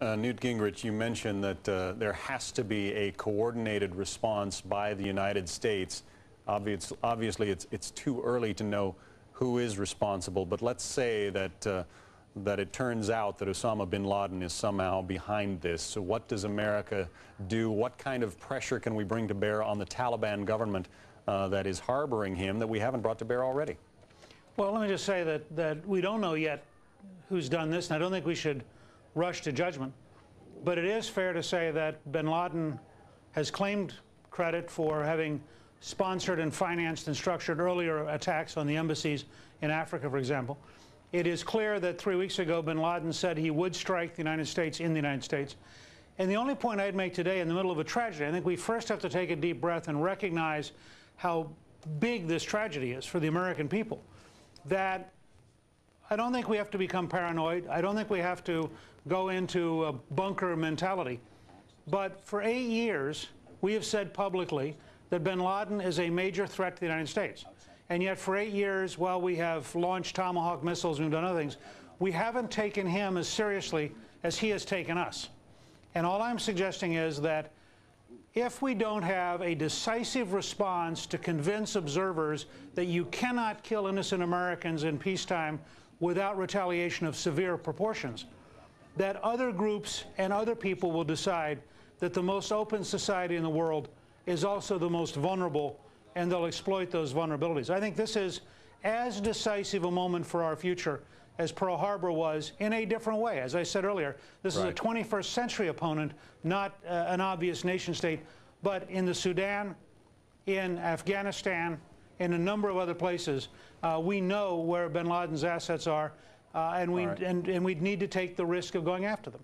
Newt Gingrich, you mentioned that there has to be a coordinated response by the United States. Obviously, it's too early to know who is responsible, but let's say that that it turns out that Osama bin Laden is somehow behind this. So what does America do? What kind of pressure can we bring to bear on the Taliban government that is harboring him that we haven't brought to bear already? Well, let me just say that we don't know yet who's done this, and I don't think we should rush to judgment. But it is fair to say that bin Laden has claimed credit for having sponsored and financed and structured earlier attacks on the embassies in Africa, for example. It is clear that 3 weeks ago bin Laden said he would strike the United States in the United States. And the only point I'd make today in the middle of a tragedy, I think we first have to take a deep breath and recognize how big this tragedy is for the American people. That I don't think we have to become paranoid. I don't think we have to go into a bunker mentality. But for 8 years, we have said publicly that bin Laden is a major threat to the United States. And yet for 8 years, while we have launched Tomahawk missiles and we've done other things, we haven't taken him as seriously as he has taken us. And all I'm suggesting is that if we don't have a decisive response to convince observers that you cannot kill innocent Americans in peacetime without retaliation of severe proportions, that other groups and other people will decide that the most open society in the world is also the most vulnerable, and they'll exploit those vulnerabilities. I think this is as decisive a moment for our future as Pearl Harbor was, in a different way. As I said earlier, this is a 21st century opponent, not an obvious nation state, but in the Sudan, in Afghanistan, in a number of other places, we know where bin Laden's assets are, and we need to take the risk of going after them.